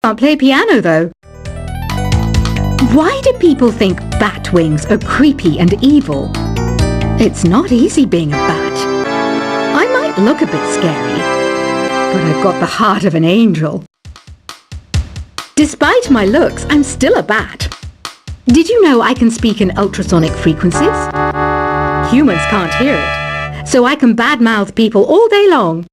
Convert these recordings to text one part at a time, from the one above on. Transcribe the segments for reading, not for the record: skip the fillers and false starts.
Can't play piano though. Why do people think bat wings are creepy and evil? It's not easy being a bat. I might look a bit scary, but I've got the heart of an angel. Despite my looks, I'm still a bat. Did you know I can speak in ultrasonic frequencies? Humans can't hear it, so I can badmouth people all day long.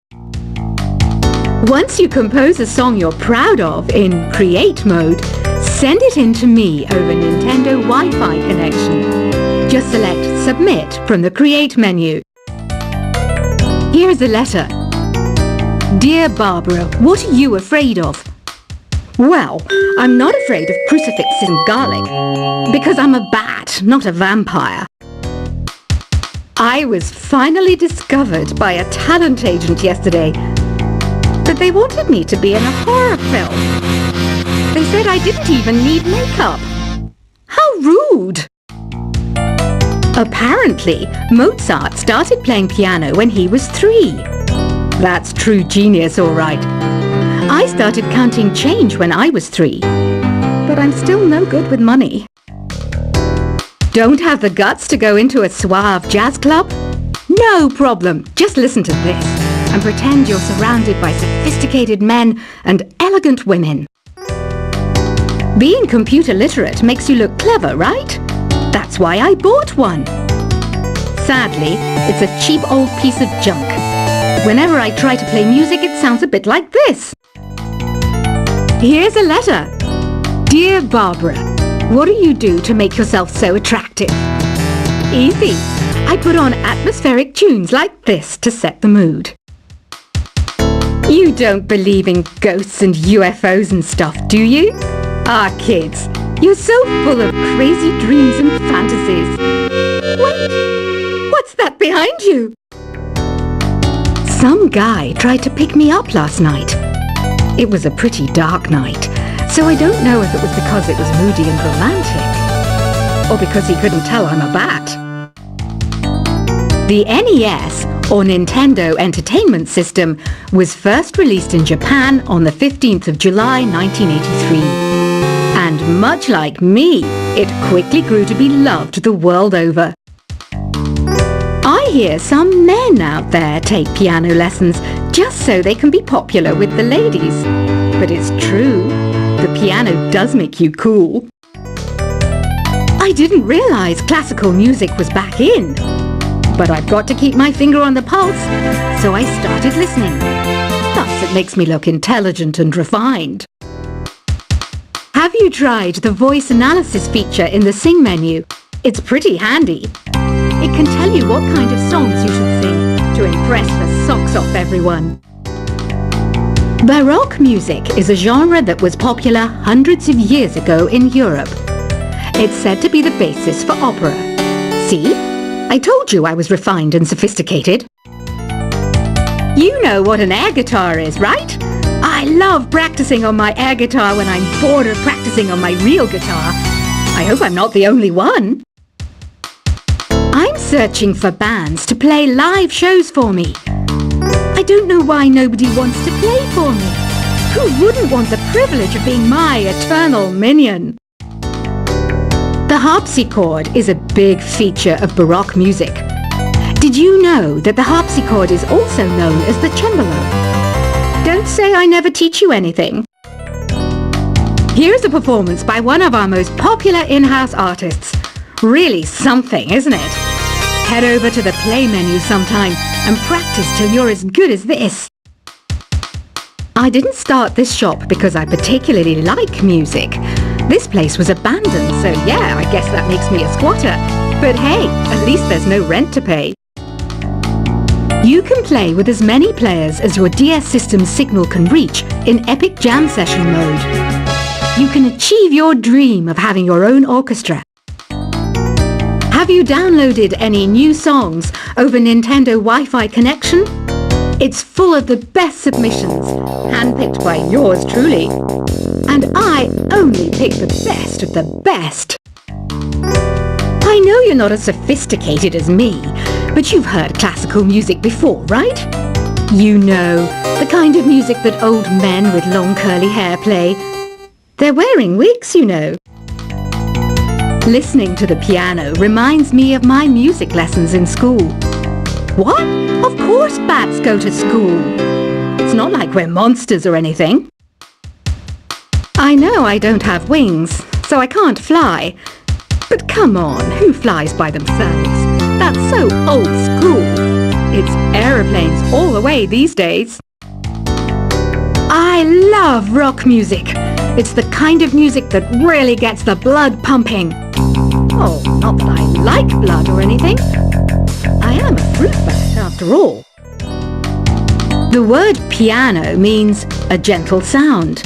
Once you compose a song you're proud of in Create mode, send it in to me over Nintendo Wi-Fi connection. Just select Submit from the Create menu. Here's a letter. Dear Barbara, what are you afraid of? Well, I'm not afraid of crucifixes and garlic, because I'm a bat, not a vampire. I was finally discovered by a talent agent yesterday, but they wanted me to be in a horror film. They said I didn't even need makeup. How rude! Apparently, Mozart started playing piano when he was 3. That's true genius, all right. I started counting change when I was 3, but I'm still no good with money. Don't have the guts to go into a suave jazz club? No problem, just listen to this and pretend you're surrounded by sophisticated men and elegant women. Being computer literate makes you look clever, right? That's why I bought one. Sadly, it's a cheap old piece of junk. Whenever I try to play music, it sounds a bit like this. Here's a letter. Dear Barbara, what do you do to make yourself so attractive? Easy. I put on atmospheric tunes like this to set the mood. You don't believe in ghosts and UFOs and stuff, do you? Ah, kids, you're so full of crazy dreams and fantasies. Wait, what's that behind you? Some guy tried to pick me up last night. It was a pretty dark night, so I don't know if it was because it was moody and romantic, or because he couldn't tell I'm a bat. The NES, or Nintendo Entertainment System, was first released in Japan on the 15th of July 1983. And much like me, it quickly grew to be loved the world over. I hear some men out there take piano lessons just so they can be popular with the ladies. But it's true, the piano does make you cool. I didn't realize classical music was back in. But I've got to keep my finger on the pulse, so I started listening. Thus it makes me look intelligent and refined. Have you tried the voice analysis feature in the Sing menu? It's pretty handy. It can tell you what kind of songs you should sing to impress the socks off everyone. Baroque music is a genre that was popular hundreds of years ago in Europe. It's said to be the basis for opera. See? I told you I was refined and sophisticated. You know what an air guitar is, right? I love practicing on my air guitar when I'm bored of practicing on my real guitar. I hope I'm not the only one. I'm searching for bands to play live shows for me. I don't know why nobody wants to play for me. Who wouldn't want the privilege of being my eternal minion? The harpsichord is a big feature of Baroque music. Did you know that the harpsichord is also known as the cembalo? Don't say I never teach you anything. Here's a performance by one of our most popular in-house artists. Really something, isn't it? Head over to the play menu sometime and practice till you're as good as this. I didn't start this shop because I particularly like music. This place was abandoned, so yeah, I guess that makes me a squatter. But hey, at least there's no rent to pay. You can play with as many players as your DS system's signal can reach in Epic Jam Session mode. You can achieve your dream of having your own orchestra. Have you downloaded any new songs over Nintendo Wi-Fi connection? It's full of the best submissions, handpicked by yours truly. And I only pick the best of the best. I know you're not as sophisticated as me, but you've heard classical music before, right? You know, the kind of music that old men with long curly hair play, They're wearing wigs, you know. Listening to the piano reminds me of my music lessons in school. What? Of course bats go to school. It's not like we're monsters or anything. I know I don't have wings, so I can't fly. But come on, who flies by themselves? That's so old school. It's aeroplanes all the way these days. I love rock music. It's the kind of music that really gets the blood pumping. Oh, not that I like blood or anything. I am a fruit bat after all. The word piano means a gentle sound.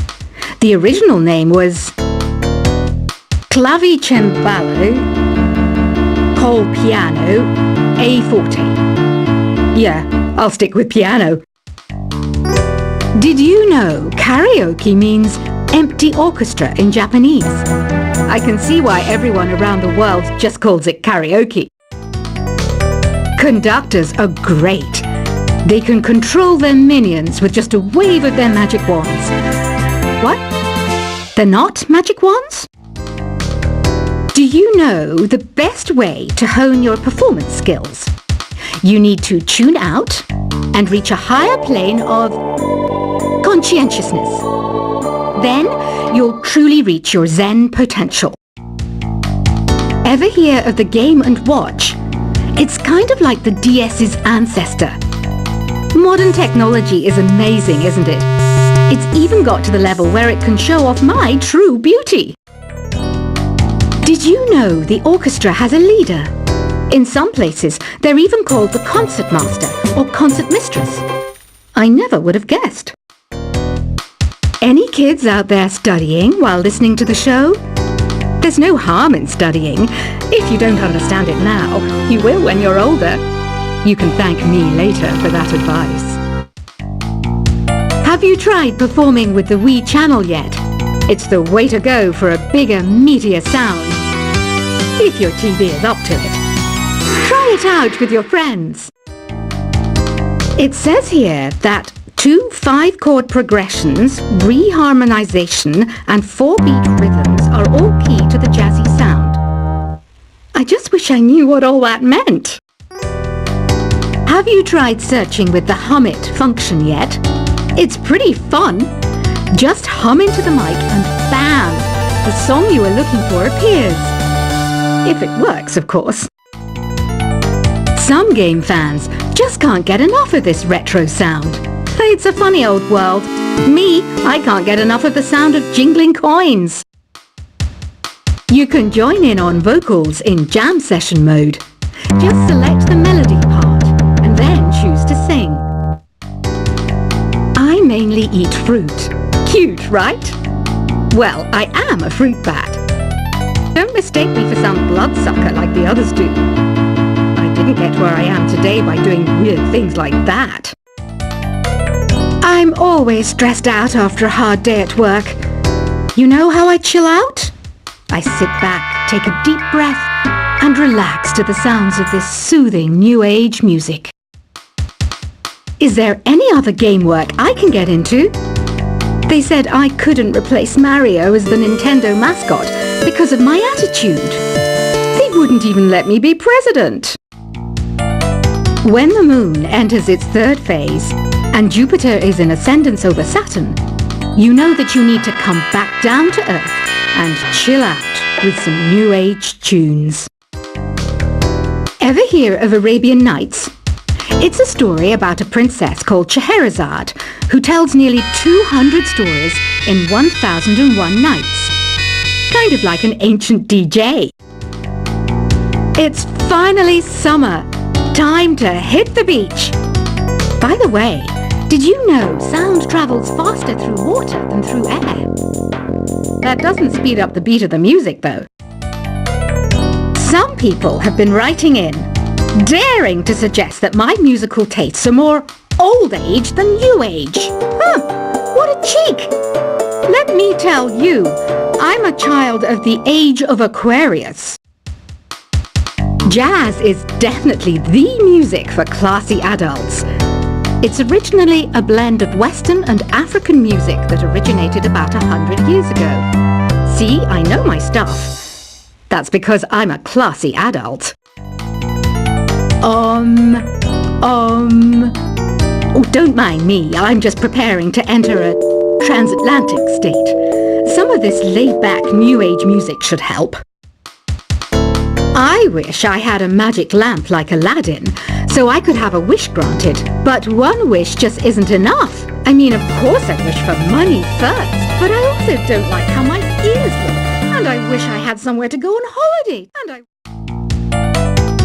The original name was clavicembalo col piano a forte. Yeah, I'll stick with piano. Did you know karaoke means empty orchestra in Japanese? I can see why everyone around the world just calls it karaoke. Conductors are great. They can control their minions with just a wave of their magic wands. What? They're not magic wands? Do you know the best way to hone your performance skills? You need to tune out and reach a higher plane of conscientiousness. Then you'll truly reach your Zen potential. Ever hear of the Game & Watch? It's kind of like the DS's ancestor. Modern technology is amazing, isn't it? It's even got to the level where it can show off my true beauty. Did you know the orchestra has a leader? In some places, they're even called the concertmaster or concertmistress. I never would have guessed. Any kids out there studying while listening to the show? There's no harm in studying. If you don't understand it now, you will when you're older. You can thank me later for that advice. Have you tried performing with the Wii channel yet? It's the way to go for a bigger, meatier sound. If your TV is up to it. Try it out with your friends. It says here that 2 5-chord progressions, reharmonization, and 4-beat rhythms are all key to the jazzy sound. I just wish I knew what all that meant. Have you tried searching with the Hum It function yet? It's pretty fun. Just hum into the mic and bam! The song you are looking for appears. If it works, of course. Some game fans just can't get enough of this retro sound. It's a funny old world. Me, I can't get enough of the sound of jingling coins. You can join in on vocals in jam session mode. Just select the melody part and then choose to sing. I mainly eat fruit. Cute, right? Well, I am a fruit bat. Don't mistake me for some bloodsucker like the others do. I didn't get where I am today by doing weird things like that. I'm always stressed out after a hard day at work. You know how I chill out? I sit back, take a deep breath, and relax to the sounds of this soothing new age music. Is there any other game work I can get into? They said I couldn't replace Mario as the Nintendo mascot because of my attitude. They wouldn't even let me be president. When the moon enters its 3rd phase and Jupiter is in ascendance over Saturn, you know that you need to come back down to Earth and chill out with some new age tunes. Ever hear of Arabian Nights? It's a story about a princess called Scheherazade who tells nearly 200 stories in 1001 nights. Kind of like an ancient DJ. It's finally summer. Time to hit the beach. By the way, did you know sound travels faster through water than through air? That doesn't speed up the beat of the music, though. Some people have been writing in, daring to suggest that my musical tastes are more old age than new age. What a cheek! Let me tell you, I'm a child of the age of Aquarius. Jazz is definitely the music for classy adults. It's originally a blend of Western and African music that originated about 100 years ago. See, I know my stuff. That's because I'm a classy adult. Oh, don't mind me. I'm just preparing to enter a transatlantic state. Some of this laid-back New Age music should help. I wish I had a magic lamp like Aladdin, so I could have a wish granted. But one wish just isn't enough. I mean, of course I wish for money first, but I also don't like how my ears look. And I wish I had somewhere to go on holiday.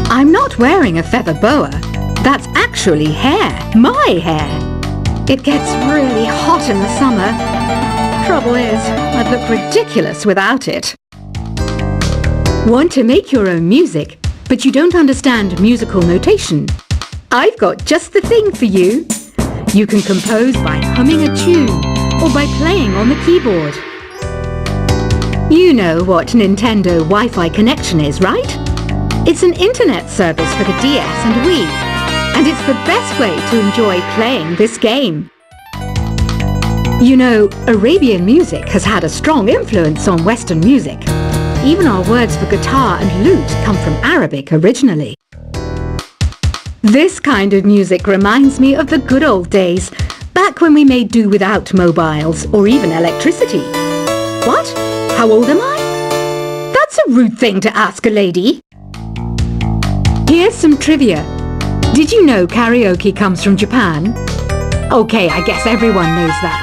I'm not wearing a feather boa. That's actually hair. My hair. It gets really hot in the summer. Trouble is, I'd look ridiculous without it. Want to make your own music, but you don't understand musical notation? I've got just the thing for you. You can compose by humming a tune or by playing on the keyboard. You know what Nintendo Wi-Fi connection is, right? It's an internet service for the DS and Wii, and it's the best way to enjoy playing this game. You know, Arabian music has had a strong influence on Western music. Even our words for guitar and lute come from Arabic originally. This kind of music reminds me of the good old days, back when we made do without mobiles or even electricity. What? How old am I? That's a rude thing to ask a lady. Here's some trivia. Did you know karaoke comes from Japan? Okay, I guess everyone knows that.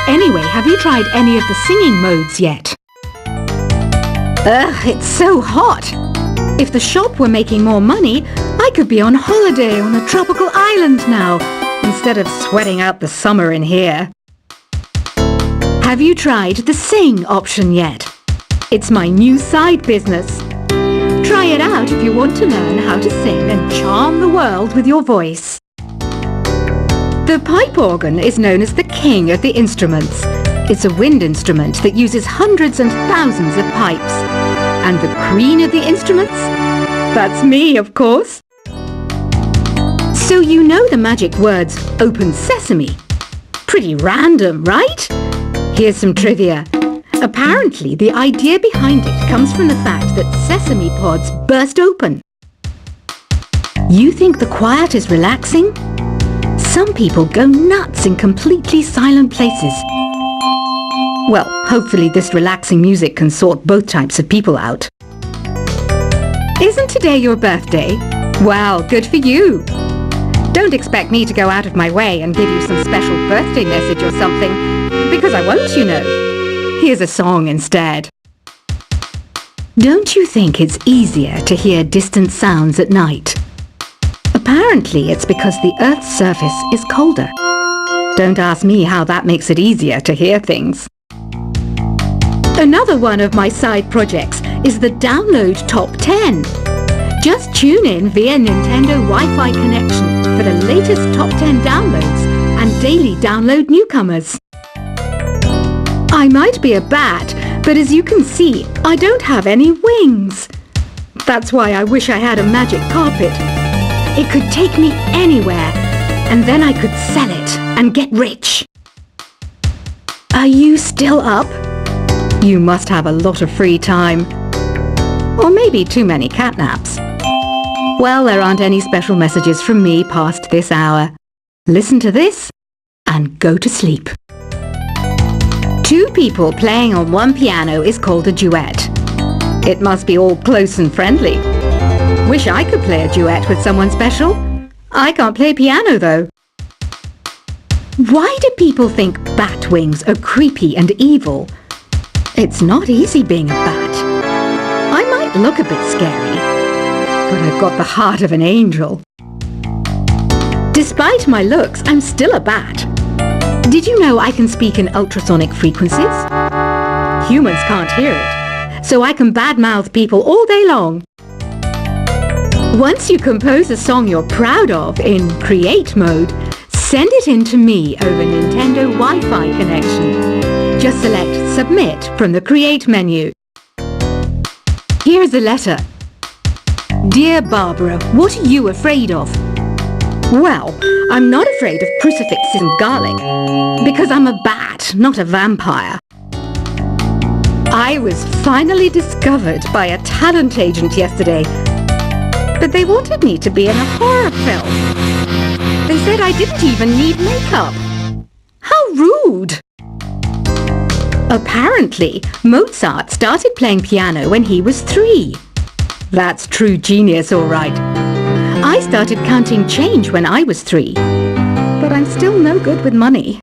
Anyway, have you tried any of the singing modes yet? Ugh, it's so hot. If the shop were making more money, I could be on holiday on a tropical island now, instead of sweating out the summer in here. Have you tried the sing option yet? It's my new side business. Try it out if you want to learn how to sing and charm the world with your voice. The pipe organ is known as the king of the instruments. It's a wind instrument that uses hundreds and thousands of pipes. And the queen of the instruments? That's me, of course. So you know the magic words "Open Sesame." Pretty random, right? Here's some trivia. Apparently, the idea behind it comes from the fact that sesame pods burst open. You think the quiet is relaxing? Some people go nuts in completely silent places. Well, hopefully this relaxing music can sort both types of people out. Isn't today your birthday? Well, good for you. Don't expect me to go out of my way and give you some special birthday message or something, because I won't, you know. Here's a song instead. Don't you think it's easier to hear distant sounds at night? Apparently it's because the Earth's surface is colder. Don't ask me how that makes it easier to hear things. Another one of my side projects is the Download Top 10. Just tune in via Nintendo Wi-Fi connection for the latest Top 10 downloads and daily download newcomers. I might be a bat, but as you can see, I don't have any wings. That's why I wish I had a magic carpet. It could take me anywhere, and then I could sell it and get rich. Are you still up? You must have a lot of free time. Or maybe too many catnaps. Well, there aren't any special messages from me past this hour. Listen to this and go to sleep. Two people playing on one piano is called a duet. It must be all close and friendly. Wish I could play a duet with someone special. I can't play piano though. Why do people think bat wings are creepy and evil? It's not easy being a bat. I might look a bit scary, but I've got the heart of an angel. Despite my looks, I'm still a bat. Did you know I can speak in ultrasonic frequencies? Humans can't hear it, so I can badmouth people all day long. Once you compose a song you're proud of in Create mode, send it in to me over Nintendo Wi-Fi connection. Just select Submit from the Create menu. Here's a letter. Dear Barbara, what are you afraid of? Well, I'm not afraid of crucifixes and garlic, because I'm a bat, not a vampire. I was finally discovered by a talent agent yesterday. But they wanted me to be in a horror film. They said I didn't even need makeup. How rude! Apparently, Mozart started playing piano when he was 3. That's true genius, all right. I started counting change when I was 3. But I'm still no good with money.